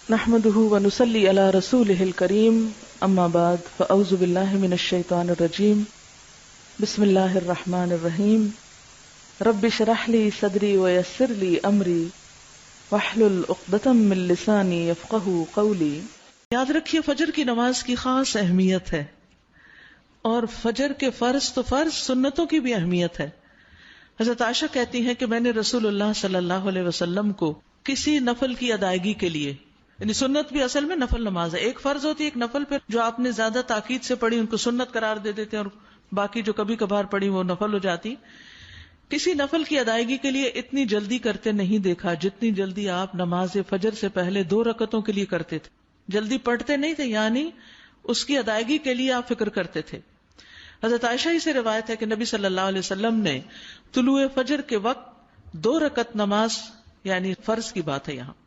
نحمده ونصلي على رسوله الكريم اما بعد فاعوذ بالله من الشيطان الرجيم بسم الله الرحمن الرحيم رب اشرح لي صدري ويسر لي امري واحلل عقدة من لساني يفقهوا قولي۔ یاد رکھیے فجر کی نماز کی خاص اہمیت ہے، اور فجر کے فرض تو فرض، سنتوں کی بھی اہمیت ہے۔ حضرت عائشہ کہتی ہیں کہ میں نے رسول اللہ صلی اللہ علیہ وسلم کو کسی نفل کی ادائیگی کے لیے، یعنی سنت بھی اصل میں نفل نماز ہے، ایک فرض ہوتی ہے ایک نفل، پھر جو آپ نے زیادہ تاکید سے پڑھی ان کو سنت قرار دے دیتے ہیں، اور باقی جو کبھی کبھار پڑھی وہ نفل ہو جاتی۔ کسی نفل کی ادائیگی کے لیے اتنی جلدی کرتے نہیں دیکھا جتنی جلدی آپ نماز فجر سے پہلے 2 رکعتوں کے لیے کرتے تھے۔ جلدی پڑھتے نہیں تھے، یعنی اس کی ادائیگی کے لیے آپ فکر کرتے تھے۔ حضرت عائشہ ہی سے روایت ہے کہ نبی صلی اللہ علیہ وسلم نے طلوع فجر کے وقت 2 رکعت نماز، یعنی فرض کی بات ہے یہاں،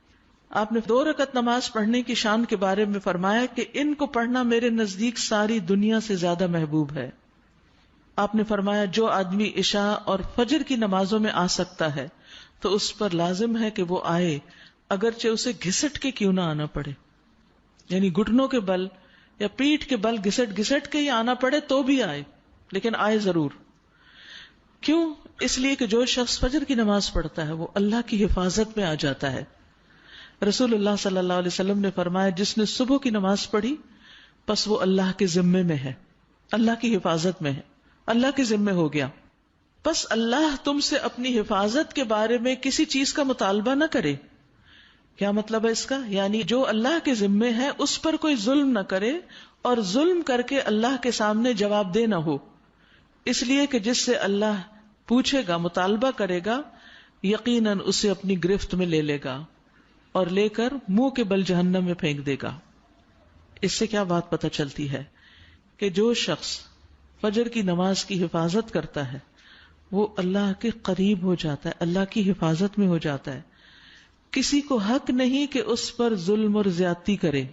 آپ نے 2 رکعت نماز پڑھنے کی شان کے بارے میں فرمایا کہ ان کو پڑھنا میرے نزدیک ساری دنیا سے زیادہ محبوب ہے۔ آپ نے فرمایا جو آدمی عشاء اور فجر کی نمازوں میں آ سکتا ہے تو اس پر لازم ہے کہ وہ آئے، اگرچہ اسے گھسٹ کے کیوں نہ آنا پڑے، یعنی گھٹنوں کے بل یا پیٹھ کے بل گھسٹ گھسٹ کے ہی آنا پڑے تو بھی آئے، لیکن آئے ضرور۔ کیوں؟ اس لیے کہ جو شخص فجر کی نماز پڑھتا ہے وہ اللہ کی حفاظت میں آ جاتا ہے۔ رسول اللہ صلی اللہ علیہ وسلم نے فرمایا جس نے صبح کی نماز پڑھی پس وہ اللہ کے ذمے میں ہے، اللہ کی حفاظت میں ہے، اللہ کے ذمے ہو گیا۔ پس اللہ تم سے اپنی حفاظت کے بارے میں کسی چیز کا مطالبہ نہ کرے۔ کیا مطلب ہے اس کا؟ یعنی جو اللہ کے ذمے ہے اس پر کوئی ظلم نہ کرے، اور ظلم کر کے اللہ کے سامنے جواب دہ نہ ہو، اس لیے کہ جس سے اللہ پوچھے گا، مطالبہ کرے گا، یقیناً اسے اپنی گرفت میں لے لے گا اور لے کر منہ کے بل جہنم میں پھینک دے گا۔ اس سے کیا بات پتہ چلتی ہے کہ جو شخص فجر کی نماز کی حفاظت کرتا ہے وہ اللہ کے قریب ہو جاتا ہے، اللہ کی حفاظت میں ہو جاتا ہے۔ کسی کو حق نہیں کہ اس پر ظلم اور زیادتی کرے۔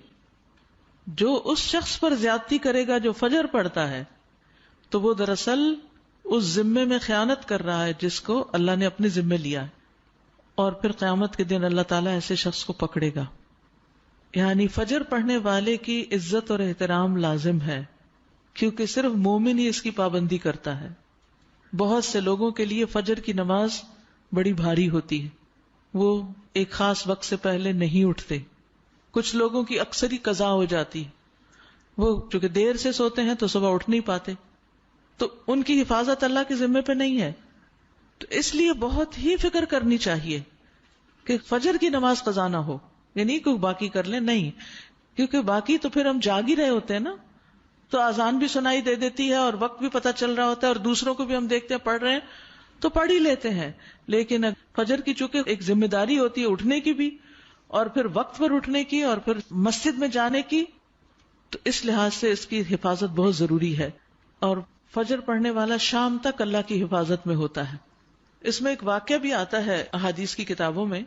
جو اس شخص پر زیادتی کرے گا جو فجر پڑھتا ہے تو وہ دراصل اس ذمے میں خیانت کر رہا ہے جس کو اللہ نے اپنے ذمے لیا ہے، اور پھر قیامت کے دن اللہ تعالیٰ ایسے شخص کو پکڑے گا۔ یعنی فجر پڑھنے والے کی عزت اور احترام لازم ہے، کیونکہ صرف مومن ہی اس کی پابندی کرتا ہے۔ بہت سے لوگوں کے لیے فجر کی نماز بڑی بھاری ہوتی ہے، وہ ایک خاص وقت سے پہلے نہیں اٹھتے۔ کچھ لوگوں کی اکثر ہی قضا ہو جاتی، وہ چونکہ دیر سے سوتے ہیں تو صبح اٹھ نہیں پاتے، تو ان کی حفاظت اللہ کے ذمے پہ نہیں ہے۔ تو اس لیے بہت ہی فکر کرنی چاہیے کہ فجر کی نماز قضا نہ ہو، یعنی کوئی باقی کر لیں، نہیں، کیونکہ باقی تو پھر ہم جاگ ہی رہے ہوتے ہیں نا، تو اذان بھی سنائی دے دیتی ہے اور وقت بھی پتہ چل رہا ہوتا ہے، اور دوسروں کو بھی ہم دیکھتے ہیں پڑھ رہے ہیں تو پڑھ ہی لیتے ہیں۔ لیکن فجر کی چونکہ ایک ذمہ داری ہوتی ہے اٹھنے کی بھی، اور پھر وقت پر اٹھنے کی، اور پھر مسجد میں جانے کی، تو اس لحاظ سے اس کی حفاظت بہت ضروری ہے۔ اور فجر پڑھنے والا شام تک اللہ کی حفاظت میں ہوتا ہے۔ اس میں ایک واقعہ بھی آتا ہے احادیث کی کتابوں میں۔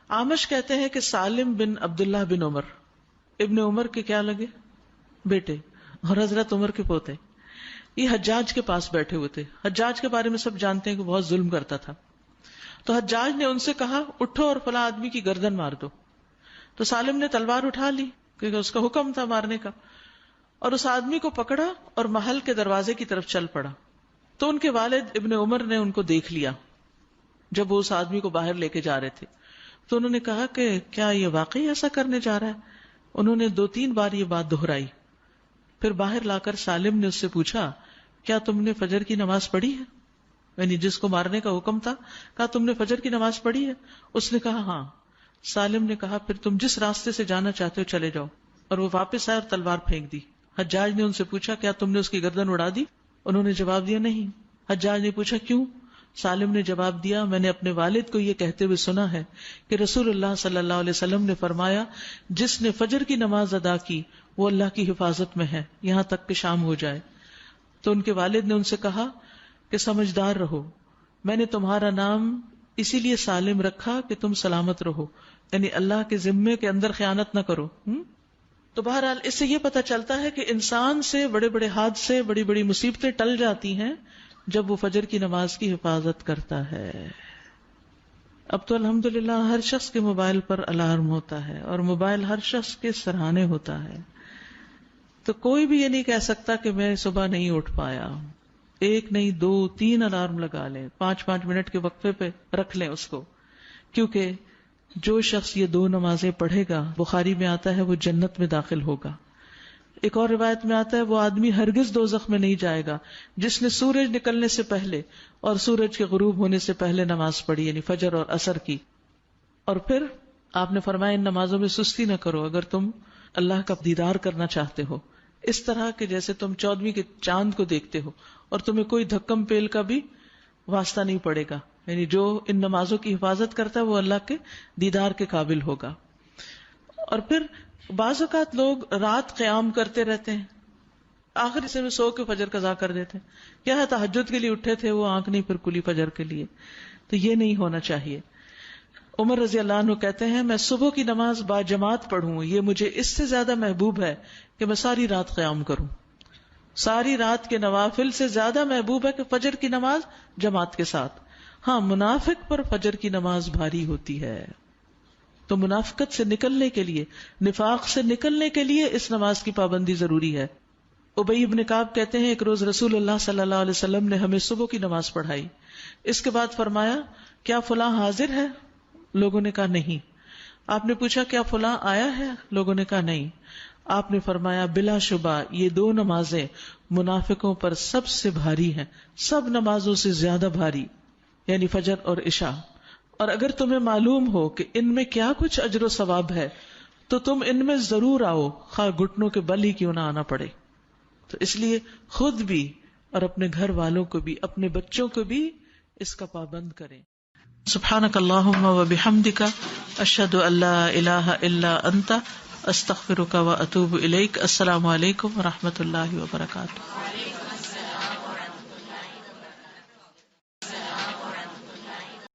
اعمش کہتے ہیں کہ سالم بن عبداللہ بن عمر، ابن عمر کے کیا لگے؟ بیٹے، اور حضرت عمر کے پوتے، یہ حجاج کے پاس بیٹھے ہوئے تھے۔ حجاج کے بارے میں سب جانتے ہیں کہ بہت ظلم کرتا تھا۔ تو حجاج نے ان سے کہا اٹھو اور فلاں آدمی کی گردن مار دو۔ تو سالم نے تلوار اٹھا لی کیونکہ اس کا حکم تھا مارنے کا، اور اس آدمی کو پکڑا اور محل کے دروازے کی طرف چل پڑا۔ تو ان کے والد ابن عمر نے ان کو دیکھ لیا جب وہ اس آدمی کو باہر لے کے جا رہے تھے، تو انہوں نے کہا کہ کیا یہ واقعی ایسا کرنے جا رہا ہے؟ انہوں نے 2-3 بار یہ بات دہرائی۔ پھر باہر لا کر سالم نے اس سے پوچھا کیا تم نے فجر کی نماز پڑھی ہے؟ یعنی جس کو مارنے کا حکم تھا، کہا تم نے فجر کی نماز پڑھی ہے؟ اس نے کہا ہاں۔ سالم نے کہا پھر تم جس راستے سے جانا چاہتے ہو چلے جاؤ، اور وہ واپس آئے اور تلوار پھینک دی۔ حجاج نے ان سے پوچھا کیا تم نے اس کی گردن اڑا دی؟ انہوں نے جواب دیا نہیں۔ حجاج نے پوچھا کیوں؟ سالم نے جواب دیا میں نے اپنے والد کو یہ کہتے ہوئے سنا ہے کہ رسول اللہ صلی اللہ علیہ وسلم نے فرمایا جس نے فجر کی نماز ادا کی وہ اللہ کی حفاظت میں ہے یہاں تک کہ شام ہو جائے۔ تو ان کے والد نے ان سے کہا کہ سمجھدار رہو، میں نے تمہارا نام اسی لیے سالم رکھا کہ تم سلامت رہو، یعنی اللہ کے ذمے کے اندر خیانت نہ کرو۔ تو بہرحال اس سے یہ پتہ چلتا ہے کہ انسان سے بڑے بڑے حادثے، بڑی بڑی مصیبتیں ٹل جاتی ہیں جب وہ فجر کی نماز کی حفاظت کرتا ہے۔ اب تو الحمدللہ ہر شخص کے موبائل پر الارم ہوتا ہے اور موبائل ہر شخص کے سراہنے ہوتا ہے، تو کوئی بھی یہ نہیں کہہ سکتا کہ میں صبح نہیں اٹھ پایا. ایک نہیں 2 3 الارم لگا لیں، 5 منٹ کے وقفے پہ رکھ لیں اس کو، کیونکہ جو شخص یہ 2 نمازیں پڑھے گا، بخاری میں آتا ہے، وہ جنت میں داخل ہوگا. ایک اور روایت میں آتا ہے وہ آدمی ہرگز دوزخ میں نہیں جائے گا جس نے سورج نکلنے سے پہلے اور سورج کے غروب ہونے سے پہلے نماز پڑھی، یعنی فجر اور عصر کی. اور پھر آپ نے فرمایا ان نمازوں میں سستی نہ کرو اگر تم اللہ کا دیدار کرنا چاہتے ہو، اس طرح کہ جیسے تم 14ویں کے چاند کو دیکھتے ہو اور تمہیں کوئی دھکم پیل کا بھی واسطہ نہیں پڑے گا. یعنی جو ان نمازوں کی حفاظت کرتا ہے وہ اللہ کے دیدار کے قابل ہوگا. اور پھر بعض اوقات لوگ رات قیام کرتے رہتے ہیں، آخر حصے میں سو کے فجر قضا کر دیتے ہیں. کیا ہے تہجد کے لیے اٹھے تھے، وہ آنکھ نہیں پھر کھلی فجر کے لیے. تو یہ نہیں ہونا چاہیے. عمر رضی اللہ عنہ کہتے ہیں میں صبح کی نماز با جماعت پڑھوں، یہ مجھے اس سے زیادہ محبوب ہے کہ میں ساری رات قیام کروں. ساری رات کے نوافل سے زیادہ محبوب ہے کہ فجر کی نماز جماعت کے ساتھ. ہاں، منافق پر فجر کی نماز بھاری ہوتی ہے، تو منافقت سے نکلنے کے لیے، نفاق سے نکلنے کے لیے اس نماز کی پابندی ضروری ہے. ابی بن کعب کہتے ہیں ایک روز رسول اللہ صلی اللہ علیہ وسلم نے ہمیں صبح کی نماز پڑھائی. اس کے بعد فرمایا کیا فلاں حاضر ہے؟ لوگوں نے کہا نہیں. آپ نے پوچھا کیا فلاں آیا ہے؟ لوگوں نے کہا نہیں. آپ نے فرمایا بلا شبہ یہ 2 نمازیں منافقوں پر سب سے بھاری ہیں، سب نمازوں سے زیادہ بھاری، یعنی فجر اور عشاء. اور اگر تمہیں معلوم ہو کہ ان میں کیا کچھ اجر و ثواب ہے تو تم ان میں ضرور آؤ، خواہ گھٹنوں کے بل ہی کیوں نہ آنا پڑے. تو اس لیے خود بھی اور اپنے گھر والوں کو بھی، اپنے بچوں کو بھی اس کا پابند کریں. سبحانک اللہم و بحمدک، اشہد ان لا الہ الا انت، استغفرک و اتوب الیک. السلام علیکم و رحمۃ اللہ وبرکاتہ.